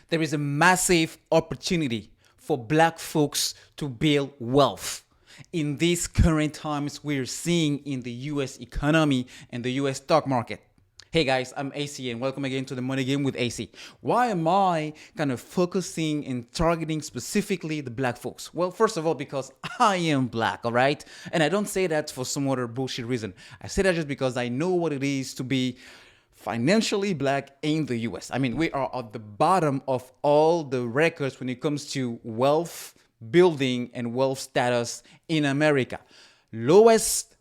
There is a massive opportunity for black folks to build wealth. In these current times we're seeing in the US economy and the US stock market. Hey guys, I'm AC and welcome again to the Money Game with AC. Why am I kind of focusing and targeting specifically the black folks? Well, first of all, because I am black, all right? And I don't say that for some other bullshit reason. I say that just because I know what it is to be financially black in the US. I mean, we are at the bottom of all the records when it comes to wealth building and wealth status in America. Lowest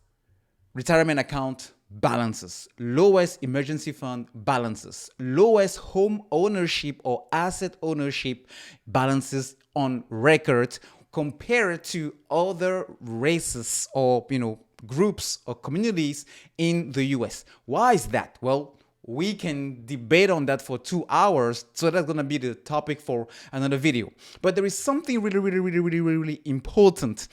retirement account balances, lowest emergency fund balances, lowest home ownership or asset ownership balances on record compared to other races or groups or communities in the US. Why is that? Well, we can debate on that for 2 hours, so that's going to be the topic for another video. But there is something really important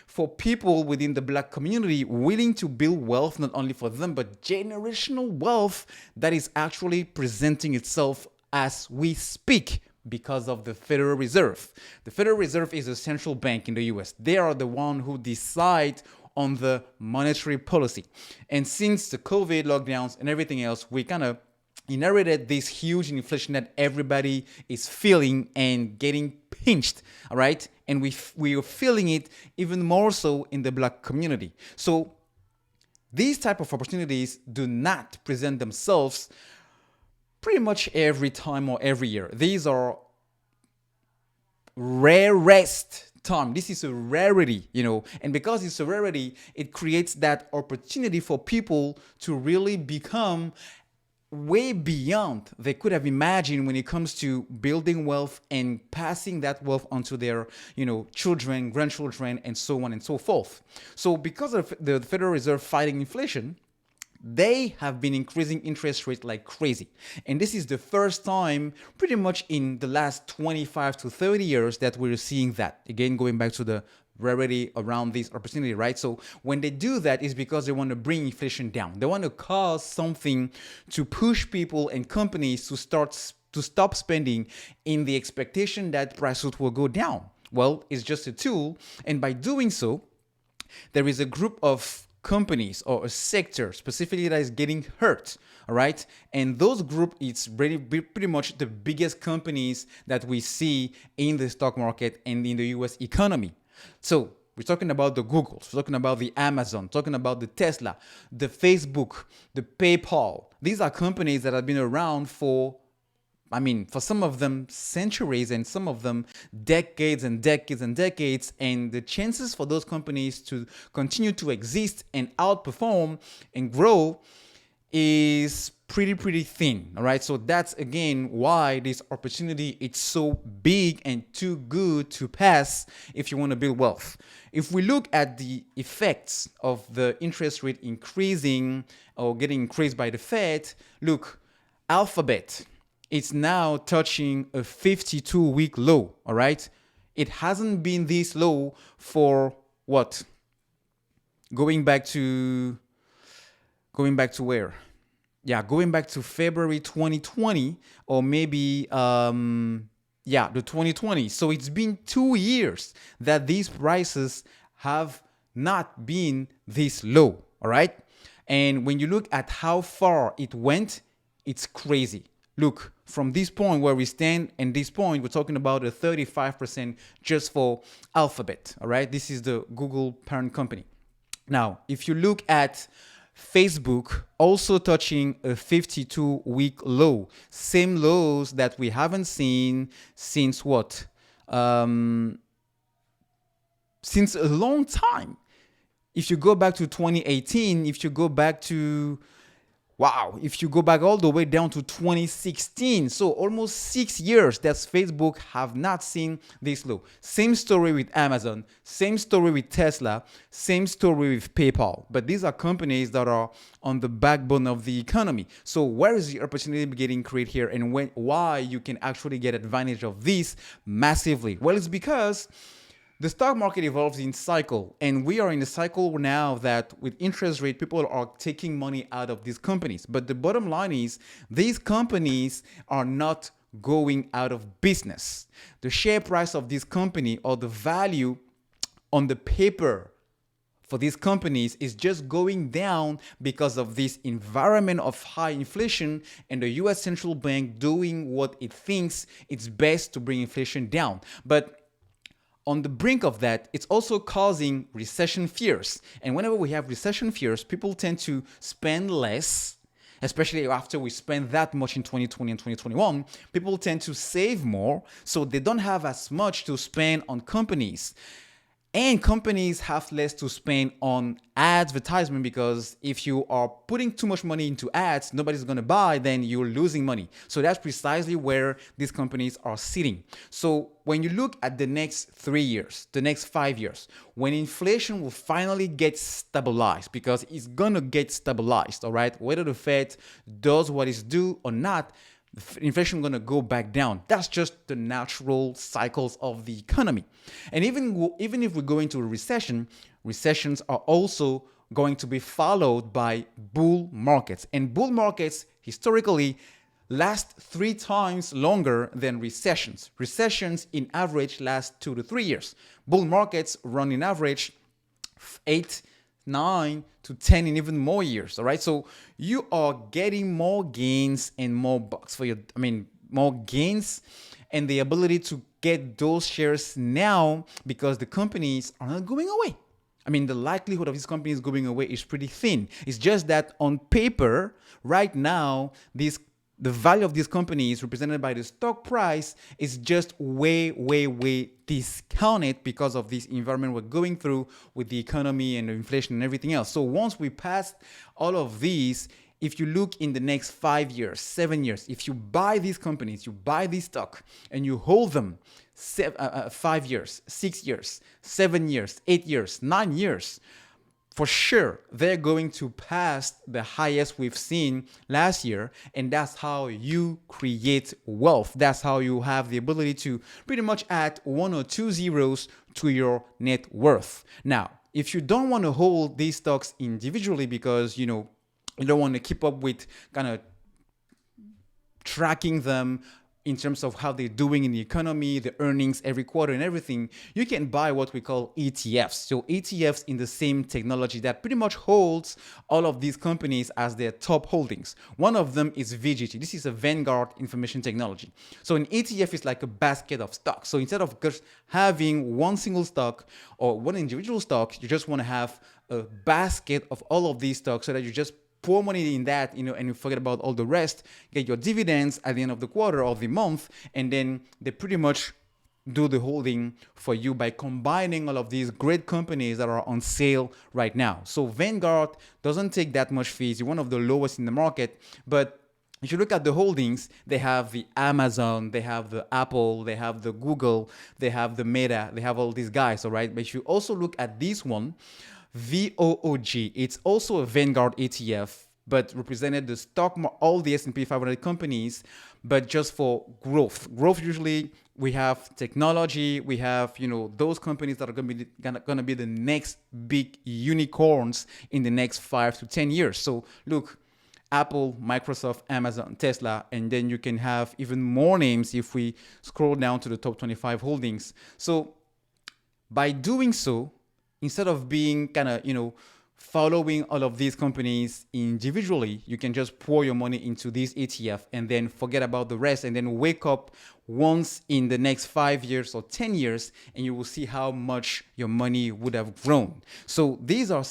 for people within the black community willing to build wealth, not only for them, but generational wealth that is actually presenting itself as we speak because of the Federal Reserve. The Federal Reserve is a central bank in the US. They are the one who decide on the monetary policy. And since the COVID lockdowns and everything else, we kind of inherited this huge inflation that everybody is feeling and getting pinched, all right? And we are feeling it even more so in the black community. So these type of opportunities do not present themselves pretty much every time or every year. These are rarest time. This is a rarity, and because it's a rarity, it creates that opportunity for people to really become way beyond they could have imagined when it comes to building wealth and passing that wealth onto their children, grandchildren, and so on and so forth. So because of the Federal Reserve fighting inflation, they have been increasing interest rates like crazy. And this is the first time pretty much in the last 25 to 30 years that we're seeing that. Again, going back to the rarity around this opportunity, right? So when they do that, it's because they want to bring inflation down. They want to cause something to push people and companies to stop spending in the expectation that prices will go down. Well, it's just a tool. And by doing so, there is a group of companies or a sector specifically that is getting hurt, all right? And those group, it's pretty much the biggest companies that we see in the stock market and in the US economy. So we're talking about the Googles, we're talking about the Amazon, talking about the Tesla, the Facebook, the PayPal. These are companies that have been around for some of them centuries and some of them decades and decades and decades. And the chances for those companies to continue to exist and outperform and grow is pretty thin. All right. So that's again why this opportunity is so big and too good to pass if you want to build wealth. If we look at the effects of the interest rate increasing or getting increased by the Fed, look, Alphabet, it's now touching a 52-week low, all right? It hasn't been this low for what? Going back to where? Yeah, going back to February 2020 or maybe the 2020. So it's been 2 years that these prices have not been this low, all right? And when you look at how far it went, it's crazy. Look, from this point where we stand and this point, we're talking about a 35% just for Alphabet, all right? This is the Google parent company. Now, if you look at Facebook, also touching a 52-week low, same lows that we haven't seen since what? Since a long time. If you go back to 2018, if you go back all the way down to 2016, so almost 6 years that Facebook have not seen this low. Same story with Amazon, same story with Tesla, same story with PayPal. But these are companies that are on the backbone of the economy. So where is the opportunity getting created here, and why you can actually get advantage of this massively? Well, it's because the stock market evolves in cycle, and we are in a cycle now that with interest rate, people are taking money out of these companies. But the bottom line is these companies are not going out of business. The share price of this company or the value on the paper for these companies is just going down because of this environment of high inflation and the US central bank doing what it thinks it's best to bring inflation down. But on the brink of that, it's also causing recession fears. And whenever we have recession fears, people tend to spend less, especially after we spend that much in 2020 and 2021. People tend to save more, so they don't have as much to spend on companies. And companies have less to spend on advertisement, because if you are putting too much money into ads, nobody's going to buy, then you're losing money. So that's precisely where these companies are sitting. So when you look at the next 3 years, the next 5 years, when inflation will finally get stabilized, because it's going to get stabilized, all right, whether the Fed does what it's due or not, inflation going to go back down. That's just the natural cycles of the economy. And even if we go into a recession, recessions are also going to be followed by bull markets. And bull markets historically last 3 times longer than recessions. Recessions in average last 2 to 3 years. Bull markets run in average 8, 9 to 10 and even more years. All right. So you are getting more gains and more bucks for more gains and the ability to get those shares now, because the companies are not going away. The likelihood of these companies going away is pretty thin. It's just that on paper, right now, the value of these companies represented by the stock price is just way, way, way discounted because of this environment we're going through with the economy and the inflation and everything else. So once we pass all of these, if you look in the next 5 years, 7 years, if you buy these companies, you buy this stock and you hold them 5 years, 6 years, 7 years, 8 years, 9 years, for sure, they're going to pass the highest we've seen last year. And that's how you create wealth. That's how you have the ability to pretty much add 1 or 2 zeros to your net worth. Now, if you don't want to hold these stocks individually because, you don't want to keep up with kind of tracking them in terms of how they're doing in the economy, the earnings every quarter and everything, you can buy what we call ETFs. So ETFs in the same technology that pretty much holds all of these companies as their top holdings. One of them is VGT. This is a Vanguard information technology. So an ETF is like a basket of stocks. So instead of just having one single stock or one individual stock, you just want to have a basket of all of these stocks so that you just pour money in that, and you forget about all the rest, get your dividends at the end of the quarter or the month, and then they pretty much do the holding for you by combining all of these great companies that are on sale right now. So Vanguard doesn't take that much fees. You're one of the lowest in the market, but if you look at the holdings, they have the Amazon, they have the Apple, they have the Google, they have the Meta, they have all these guys, all right? But if you also look at this one, VOOG, it's also a Vanguard ETF, but represented the all the S&P 500 companies, but just for growth. Growth, usually we have technology, we have, those companies that are going to be the next big unicorns in the next 5 to 10 years. So look, Apple, Microsoft, Amazon, Tesla, and then you can have even more names if we scroll down to the top 25 holdings. So by doing so, instead of being kind of, following all of these companies individually, you can just pour your money into this ETF and then forget about the rest, and then wake up once in the next 5 years or 10 years, and you will see how much your money would have grown. So these are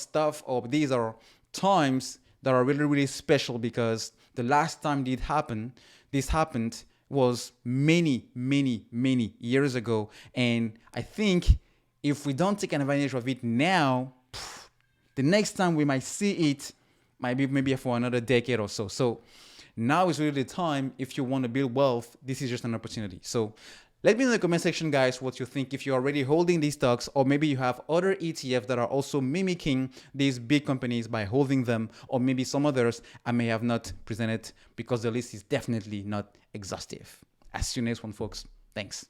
these are times that are really, really special, because the last time this happened was many, many, many years ago. And I think if we don't take advantage of it now, the next time we might see it might be maybe for another decade or so. So now is really the time. If you want to build wealth, this is just an opportunity. So let me know in the comment section, guys, what you think. If you're already holding these stocks, or maybe you have other ETFs that are also mimicking these big companies by holding them, or maybe some others I may have not presented because the list is definitely not exhaustive. I'll see you next one, folks. Thanks.